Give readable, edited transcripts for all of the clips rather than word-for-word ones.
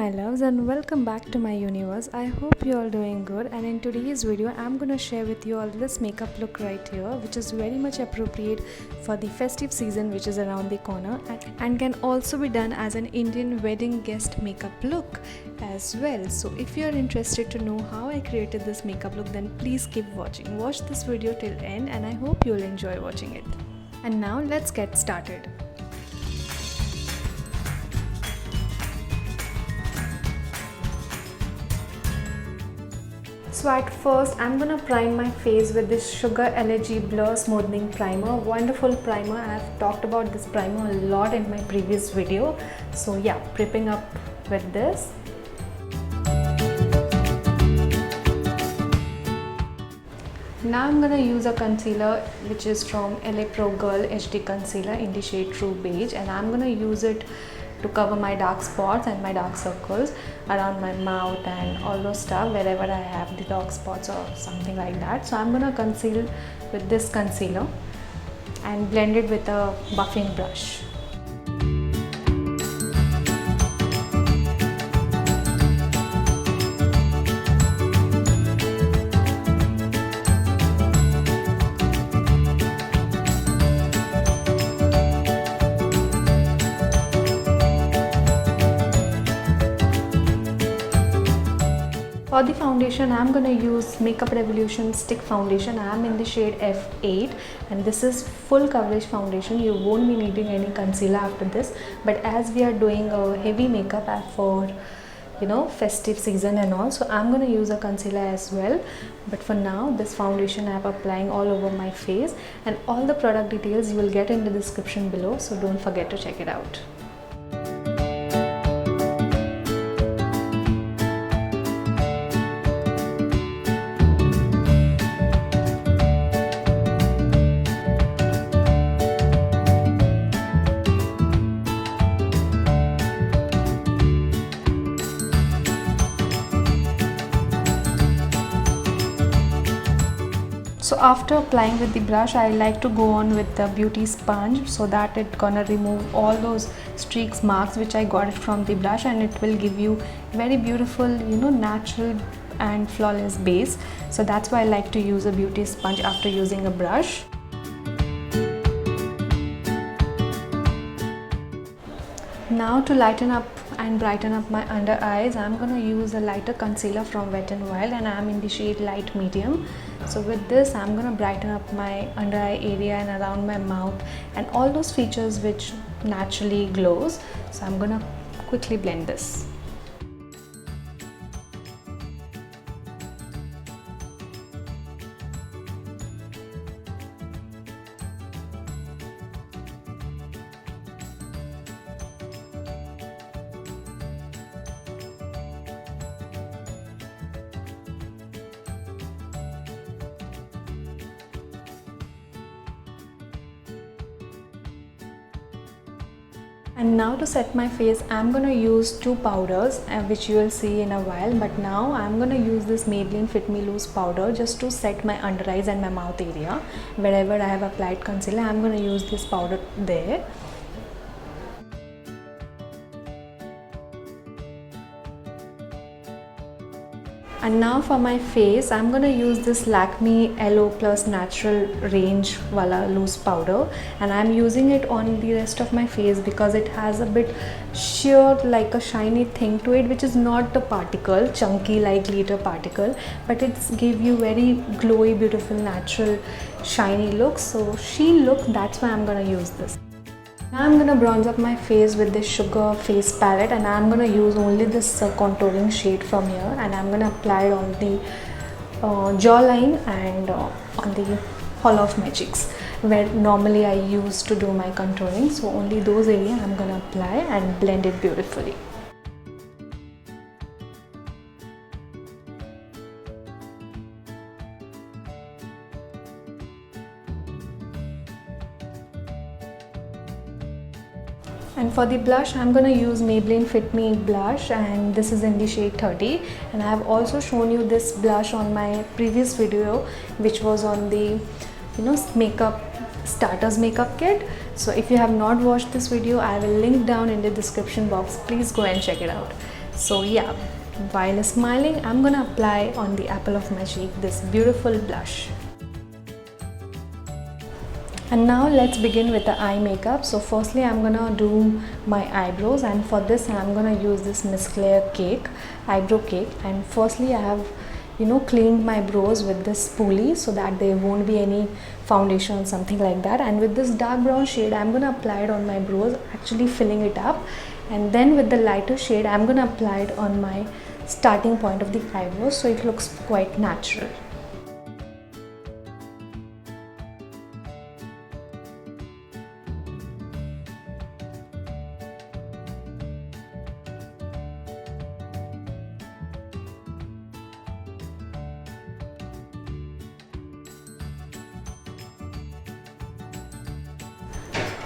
my loves, and welcome back to my universe. I hope you all doing good, and in today's video I'm gonna share with you all this makeup look right here, which is very much appropriate for the festive season which is around the corner, and can also be done as an Indian wedding guest makeup look as well. So if you are interested to know how I created this makeup look, then please keep watching. Watch this video till end and I hope you'll enjoy watching it. And now let's get started. So at first I'm gonna prime my face with this Sugar Allergy Blur Smoothing Primer. Wonderful primer. I have talked about this primer a lot in my previous video. So yeah, prepping up with this. Now I'm gonna use a concealer which is from LA Pro Girl HD Concealer in the shade True Beige, and I'm gonna use it to cover my dark spots and my dark circles around my mouth and all those stuff wherever I have the dark spots or something like that. So I'm gonna conceal with this concealer and blend it with a buffing brush. For the foundation, I'm going to use Makeup Revolution Stick Foundation. I am in the shade F8 and this is full coverage foundation. You won't be needing any concealer after this, but as we are doing a heavy makeup for festive season and all, so I'm going to use a concealer as well. But for now, this foundation I'm applying all over my face, and all the product details you will get in the description below, so don't forget to check it out. So after applying with the brush, I like to go on with the beauty sponge so that it gonna remove all those streaks, marks which I got it from the brush, and it will give you very beautiful, natural and flawless base. So that's why I like to use a beauty sponge after using a brush. Now to lighten up and brighten up my under eyes, I'm gonna use a lighter concealer from Wet n Wild, and I'm in the shade light medium. So with this, I'm gonna brighten up my under eye area and around my mouth and all those features which naturally glows. So I'm gonna quickly blend this. And now to set my face, I'm gonna use two powders which you will see in a while, but now I'm gonna use this Maybelline Fit Me Loose powder just to set my under eyes and my mouth area. Wherever I have applied concealer, I'm gonna use this powder there. And now for my face, I'm gonna use this Lakme Aloe Plus Natural Range Wala Loose Powder, and I'm using it on the rest of my face because it has a bit sheer, like a shiny thing to it, which is not the particle, chunky like glitter particle, but it's give you very glowy, beautiful, natural, shiny look. So sheen look, that's why I'm gonna use this. Now I'm gonna bronze up my face with this Sugar Face Palette, and I'm gonna use only this contouring shade from here, and I'm gonna apply it on the jawline and on the hollow of my cheeks, where normally I used to do my contouring. So only those areas I'm gonna apply and blend it beautifully. And for the blush, I'm gonna use Maybelline Fit Me blush, and this is in the shade 30. And I have also shown you this blush on my previous video, which was on the makeup starters makeup kit. So if you have not watched this video, I will link down in the description box. Please go and check it out. So yeah, while smiling, I'm gonna apply on the apple of my cheek this beautiful blush. And now let's begin with the eye makeup. So firstly I'm gonna do my eyebrows, and for this I'm gonna use this Miss Claire cake, eyebrow cake. And firstly I have cleaned my brows with this spoolie so that there won't be any foundation or something like that. And with this dark brown shade I'm gonna apply it on my brows, actually filling it up. And then with the lighter shade I'm gonna apply it on my starting point of the eyebrows so it looks quite natural.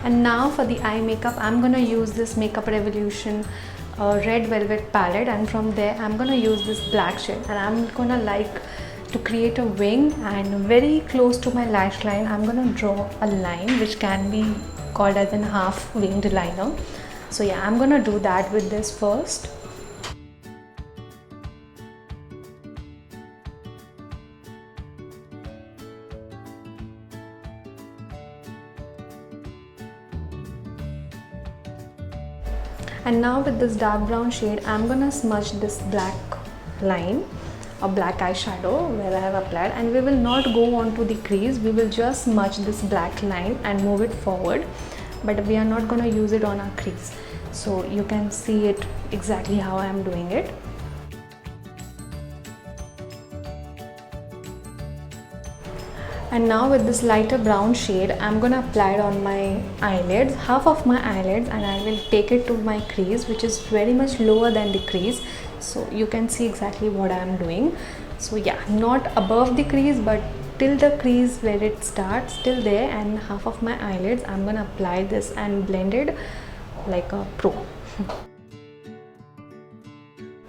And now for the eye makeup, I'm gonna use this Makeup Revolution red velvet palette, and from there I'm gonna use this black shade, and I'm gonna like to create a wing, and very close to my lash line I'm gonna draw a line which can be called as a half winged liner. So yeah, I'm gonna do that with this first. And now with this dark brown shade I'm gonna smudge this black line or black eyeshadow where I have applied, and we will not go on to the crease, we will just smudge this black line and move it forward, but we are not gonna use it on our crease. So you can see it exactly how I am doing it. And now with this lighter brown shade I'm gonna apply it on my eyelids, half of my eyelids, and I will take it to my crease, which is very much lower than the crease, so you can see exactly what I am doing. So yeah, not above the crease but till the crease where it starts, till there, and half of my eyelids I'm gonna apply this and blend it like a pro.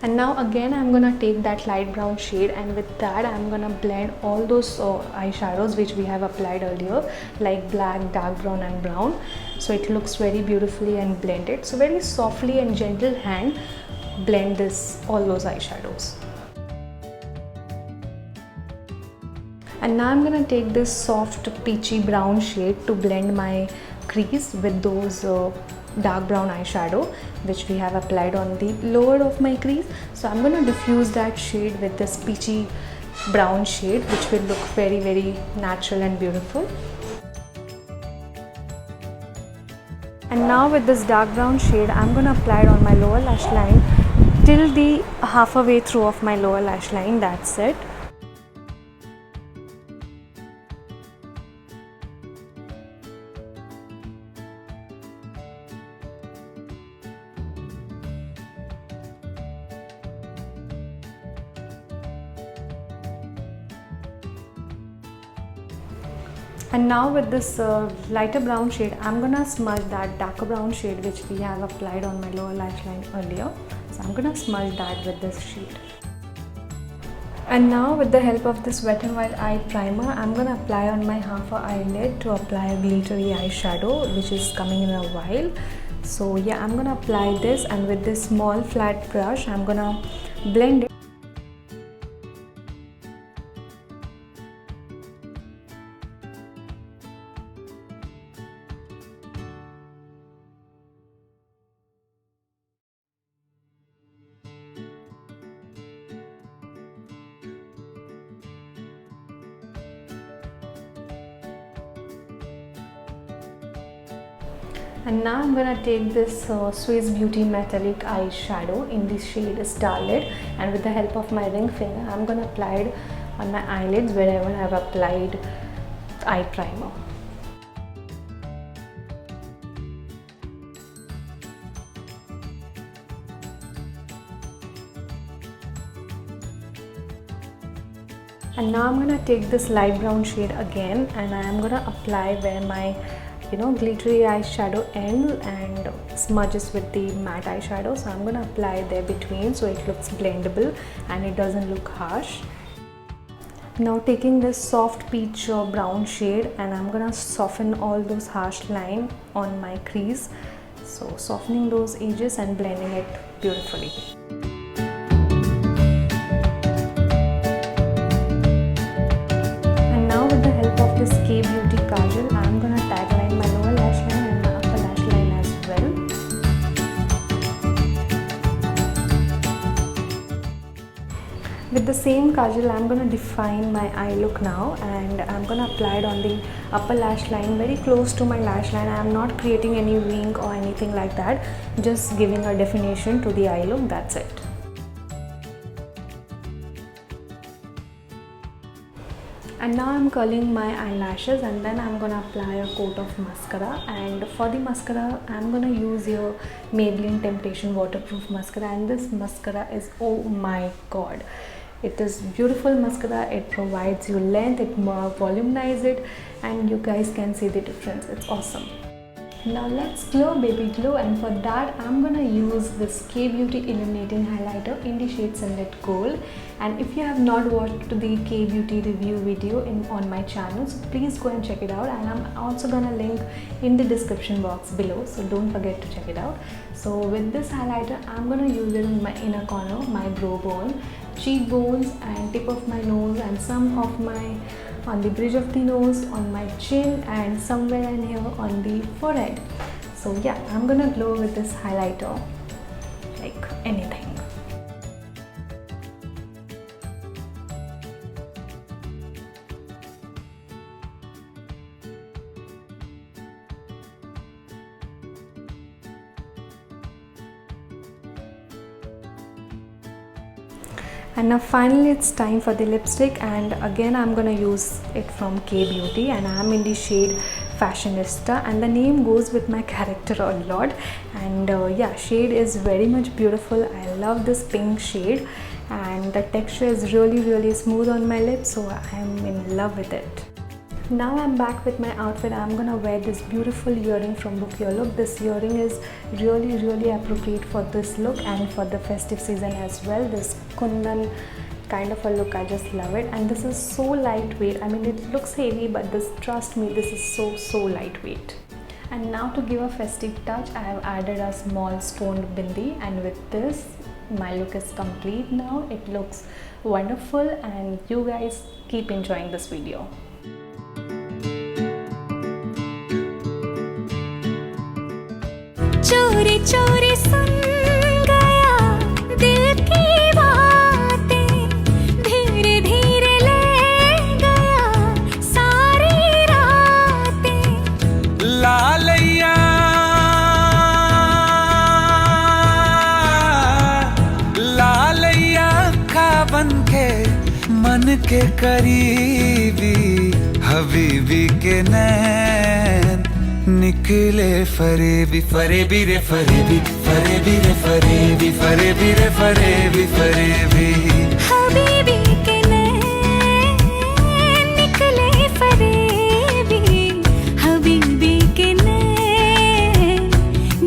And now again I'm gonna take that light brown shade, and with that I'm gonna blend all those eyeshadows which we have applied earlier, like black, dark brown and brown, so it looks very beautifully and blended. So very softly and gentle hand blend all those eyeshadows. And now I'm gonna take this soft peachy brown shade to blend my crease with those dark brown eyeshadow which we have applied on the lower of my crease. So I'm going to diffuse that shade with this peachy brown shade, which will look very, very natural and beautiful. And now with this dark brown shade I'm going to apply it on my lower lash line till the halfway through of my lower lash line. That's it. And now with this lighter brown shade I'm gonna smudge that darker brown shade which we have applied on my lower lash line earlier. So I'm gonna smudge that with this shade. And now with the help of this Wet n Wild eye primer I'm gonna apply on my half eyelid to apply a glittery eyeshadow which is coming in a while. So yeah, I'm gonna apply this, and with this small flat brush I'm gonna blend it. And now I'm gonna take this Swiss Beauty Metallic eyeshadow in the shade Starlit, and with the help of my ring finger I'm gonna apply it on my eyelids wherever I've applied eye primer. And now I'm gonna take this light brown shade again, and I'm gonna apply where my glittery eyeshadow ends and smudges with the matte eyeshadow. So I'm gonna apply there between so it looks blendable and it doesn't look harsh. Now taking this soft peach brown shade, and I'm gonna soften all those harsh lines on my crease. So softening those edges and blending it beautifully. this K Beauty Kajal. I'm gonna tagline my lower lash line and my upper lash line as well. With the same kajal, I'm gonna define my eye look now, and I'm gonna apply it on the upper lash line, very close to my lash line. I'm not creating any wing or anything like that, just giving a definition to the eye look, that's it. And now I'm curling my eyelashes, and then I'm gonna apply a coat of mascara. And for the mascara, I'm gonna use your Maybelline Temptation waterproof mascara, and this mascara is, oh my god, it is beautiful mascara. It provides you length, it more volumizes it, and you guys can see the difference. It's awesome. Now let's glow, baby glow, and for that I'm gonna use this K Beauty illuminating highlighter in the shade Sunlit Gold. And if you have not watched the K Beauty review video on my channel, so please go and check it out, and I'm also gonna link in the description box below, so don't forget to check it out. So with this highlighter, I'm gonna use it in my inner corner, my brow bone, cheekbones, and tip of my nose, and some of my on the bridge of the nose, on my chin, and somewhere in here on the forehead. So yeah, I'm gonna glow with this highlighter like anything. And now finally it's time for the lipstick, and again I'm gonna use it from K Beauty, and I'm in the shade Fashionista, and the name goes with my character a lot. And yeah, shade is very much beautiful. I love this pink shade, and the texture is really smooth on my lips, so I'm in love with it. Now I'm back with my outfit. I'm gonna wear this beautiful earring from Book Your Look. This earring is really appropriate for this look and for the festive season as well. This kundan kind of a look, I just love it. And this is so lightweight. I mean, it looks heavy, but this, trust me, this is so lightweight. And now to give a festive touch, I have added a small stoned bindi, and with this my look is complete now. It looks wonderful, and you guys keep enjoying this video. चोरी चोरी सुन गया दिल की बातें, धीरे धीरे ले गया सारी रातें। लालैया लालैया खा बन के मन के करीबी, हबीबी के नैन निकले फरेबी, फरेबी रे फरेबी, फरेबी रे फरेबी, फरेबी रे फरेबी, फरेबी। हबीबी के नैन निकले फरेबी, हबीबी के नैन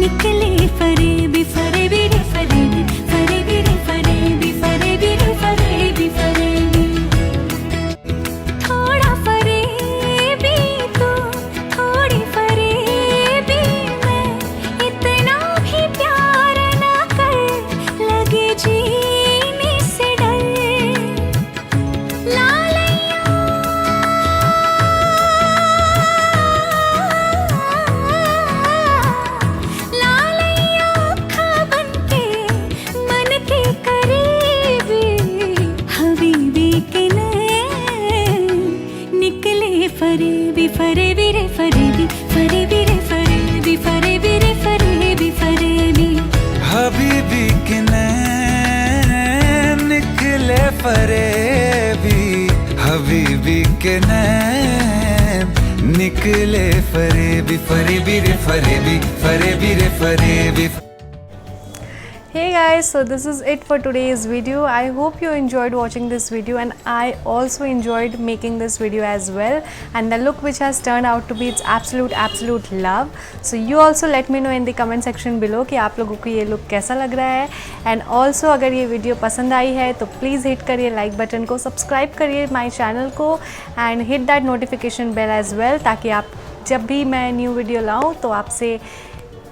निकले फरेबी, फरेबी रे फरेबी, फरेबी रे फरेबी, फरेबी रे फरेबी, फरेबी। थोड़ा फरेबी तू, थोड़ी फरेबी मैं, इतना भी प्यार ना कर, लगे जीने से डर। लालैया लालैया खा बन के मन के करीबी, हबीबी के नैन निकले फरेबी, फरेबी रे फरेबी, फरेबी रे फरेबी, फरेबी रे फरेबी, फरेबी। हबीबी के नैन निकले फरेबी, हबीबी के नैन निकले फरेबी, फरेबी रे फरेबी, फरेबी रे फरेबी। Hey guys, so this is it for today's video. I hope you enjoyed watching this video, and I also enjoyed making this video as well. And the look which has turned out to be, it's absolute love. So you also let me know in the comment section below कि आप लोगों को ये look कैसा लग रहा है. And also अगर ये video पसंद आई है तो please hit करिए like button को, subscribe करिए my channel को, and hit that notification bell as well, ताकि आप जब भी मैं new video लाऊँ तो आपसे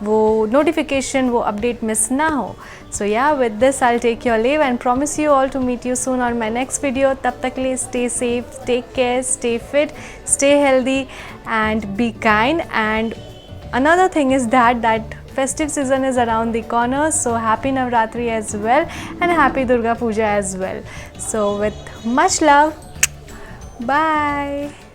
वो notification, वो update miss ना हो. So yeah, with this I'll take your leave and promise you all to meet you soon on my next video. तब तक के लिए stay safe, take care, stay fit, stay healthy and be kind. And another thing is that festive season is around the corner, so happy Navratri as well and happy Durga Puja as well. So with much love, bye.